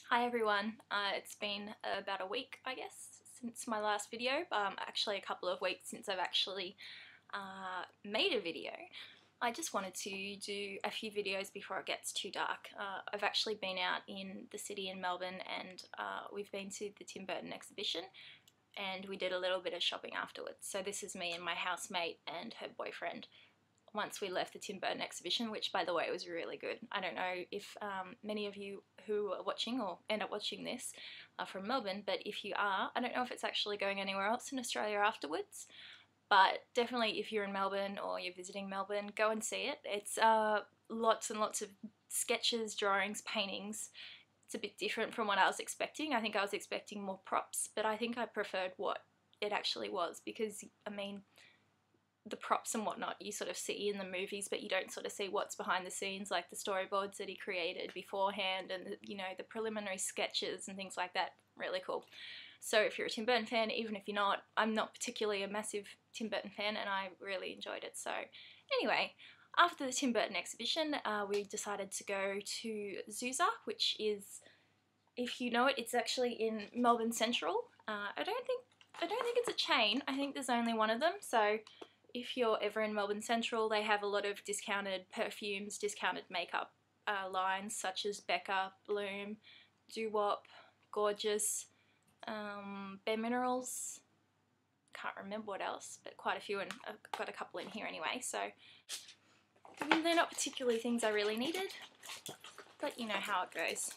Hi everyone, it's been about a week I guess since my last video, actually a couple of weeks since I've actually made a video. I just wanted to do a few videos before it gets too dark. I've actually been out in the city in Melbourne and we've been to the Tim Burton exhibition and we did a little bit of shopping afterwards. So this is me and my housemate and her boyfriend once we left the Tim Burton exhibition, which by the way was really good. I don't know if many of you who are watching or end up watching this are from Melbourne, but if you are, I don't know if it's actually going anywhere else in Australia afterwards, but definitely if you're in Melbourne or you're visiting Melbourne, go and see it. It's lots and lots of sketches, drawings, paintings. It's a bit different from what I was expecting. I think I was expecting more props, but I think I preferred what it actually was because, I mean, the props and whatnot you sort of see in the movies, but you don't sort of see what's behind the scenes, like the storyboards that he created beforehand and the preliminary sketches and things like that. Really cool. So if you're a Tim Burton fan, even if you're not, I'm not particularly a massive Tim Burton fan and I really enjoyed it. So anyway, after the Tim Burton exhibition, we decided to go to Zusa, which is, if you know it, it's actually in Melbourne Central. I don't think it's a chain. I think there's only one of them. So if you're ever in Melbourne Central, they have a lot of discounted perfumes, discounted makeup lines such as Becca, Bloom, Doo-Wop, Gorgeous, Bare Minerals, can't remember what else, but quite a few, and I've got a couple in here anyway, so they're not particularly things I really needed, but you know how it goes.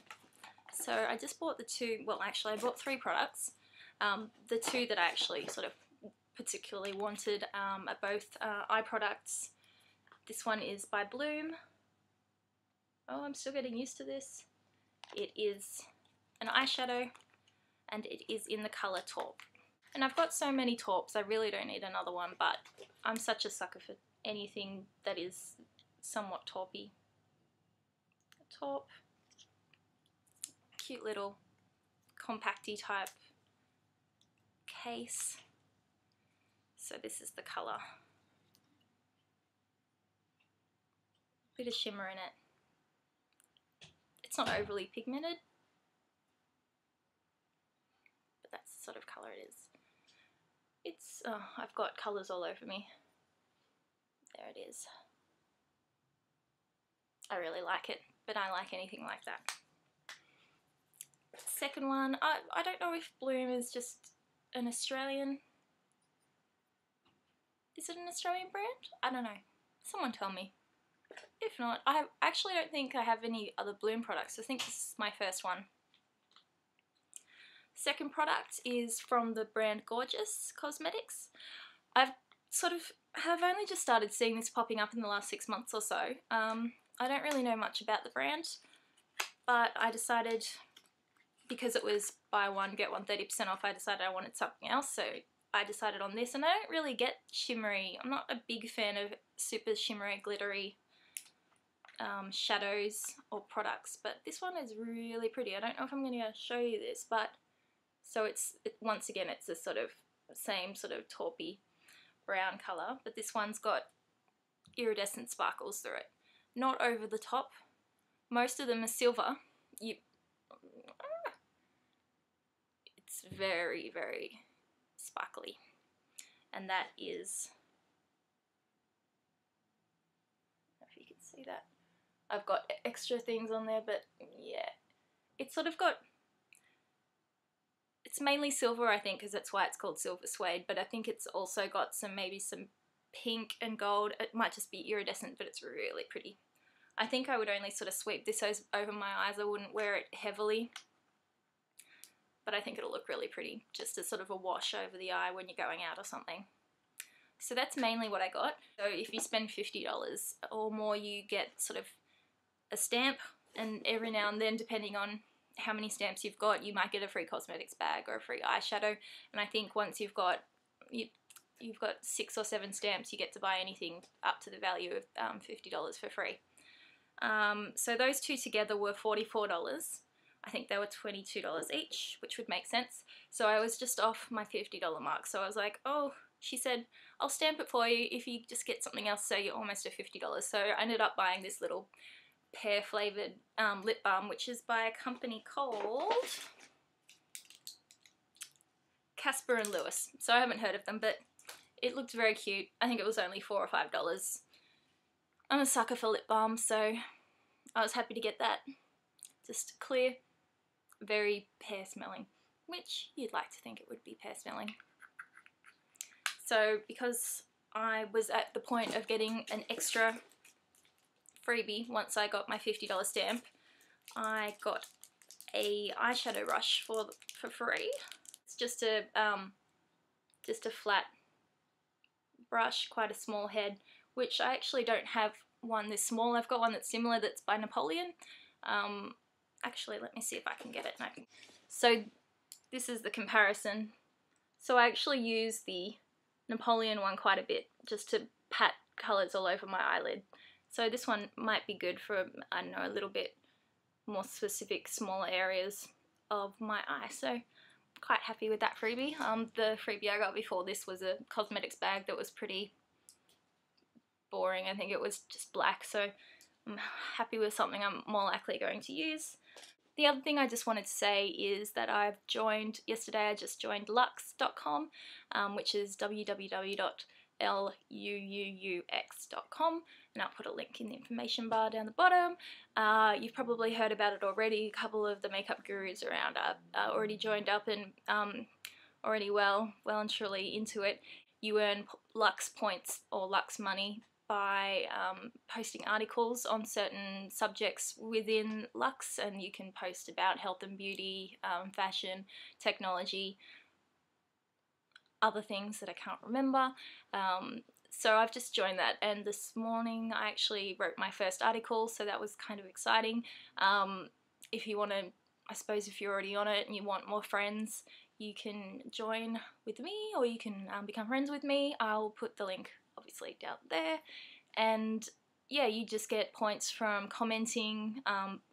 So I just bought the two, well actually I bought 3 products. The 2 that I actually sort of particularly wanted are both eye products. This one is by Bloom. Oh, I'm still getting used to this. It is an eyeshadow and it is in the colour taupe. And I've got so many taupes, I really don't need another one, but I'm such a sucker for anything that is somewhat taupey. A taupe, cute little compacty type case. So this is the colour. Bit of shimmer in it. It's not overly pigmented, but that's the sort of colour it is. It's, I've got colours all over me. There it is. I really like it, but I like anything like that. Second one, I don't know if Bloom is just an Australian. Is it an Australian brand? I don't know. Someone tell me. If not, I actually don't think I have any other Bloom products. I think this is my first one. Second product is from the brand Gorgeous Cosmetics. I've have only just started seeing this popping up in the last 6 months or so. I don't really know much about the brand, but I decided, because it was buy one get one 30% off, I decided I wanted something else, so I decided on this. And I don't really get shimmery, I'm not a big fan of super shimmery, glittery shadows or products, but this one is really pretty. I don't know if I'm going to show you this, but so once again it's a sort of same sort of taupey brown colour, but this one's got iridescent sparkles through it. Not over the top. Most of them are silver. It's very, very sparkly. And that is, I don't know if you can see that. I've got extra things on there, but yeah. It's sort of got, it's mainly silver, I think, because that's why it's called Silver Suede, but I think it's also got maybe some pink and gold. It might just be iridescent, but it's really pretty. I think I would only sort of sweep this over my eyes. I wouldn't wear it heavily, but I think it'll look really pretty, just as sort of a wash over the eye when you're going out or something. So that's mainly what I got. So if you spend $50 or more, you get sort of a stamp, and every now and then, depending on how many stamps you've got, you might get a free cosmetics bag or a free eyeshadow. And I think once you've got 6 or 7 stamps, you get to buy anything up to the value of $50 for free. So those two together were $44. I think they were $22 each, which would make sense. So I was just off my $50 mark. So I was like, oh, she said, I'll stamp it for you if you just get something else, so you're almost at $50. So I ended up buying this little pear flavoured lip balm, which is by a company called Casper and Luuux. So I haven't heard of them, but it looked very cute. I think it was only $4 or $5. I'm a sucker for lip balm, so I was happy to get that. Just clear, very pear smelling, which you'd like to think it would be pear smelling. So because I was at the point of getting an extra freebie once I got my $50 stamp, I got a eyeshadow brush for free. It's just a flat brush, quite a small head, which I actually don't have one this small. I've got one that's similar that's by Napoleon. Actually, let me see if I can get it. No. So this is the comparison. So I actually use the Napoleon one quite a bit just to pat colours all over my eyelid. So this one might be good for, I don't know, a little bit more specific, smaller areas of my eye. So quite happy with that freebie. The freebie I got before this was a cosmetics bag that was pretty boring. I think it was just black, so I'm happy with something I'm more likely going to use. The other thing I just wanted to say is that yesterday I just joined Luuux.com, which is www.luuux.com, and I'll put a link in the information bar down the bottom. You've probably heard about it already. A couple of the makeup gurus around are already joined up and already well and truly into it. You earn Luuux points or Luuux money by posting articles on certain subjects within Luuux, and you can post about health and beauty, fashion, technology, other things that I can't remember. So I've just joined that, and this morning I actually wrote my first article, so that was kind of exciting. If you want to, I suppose if you're already on it and you want more friends, you can join with me, or you can become friends with me. I'll put the link obviously down there, and yeah, you just get points from commenting,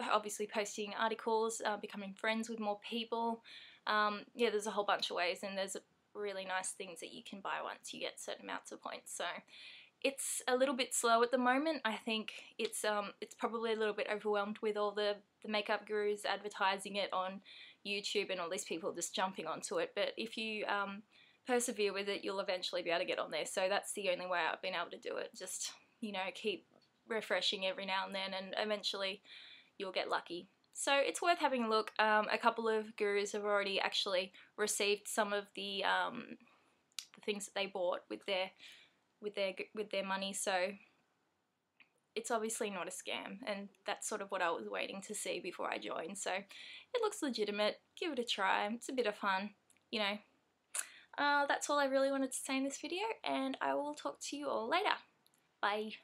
obviously posting articles, becoming friends with more people. Yeah, there's a whole bunch of ways, and there's really nice things that you can buy once you get certain amounts of points. So it's a little bit slow at the moment. I think it's probably a little bit overwhelmed with all the makeup gurus advertising it on YouTube and all these people just jumping onto it. But if you persevere with it, you'll eventually be able to get on there. So that's the only way I've been able to do it. Just, you know, keep refreshing every now and then, and eventually you'll get lucky. So it's worth having a look. A couple of gurus have already actually received some of the things that they bought with their money. So it's obviously not a scam, and that's sort of what I was waiting to see before I joined. So it looks legitimate. Give it a try. It's a bit of fun, you know. That's all I really wanted to say in this video, and I will talk to you all later. Bye.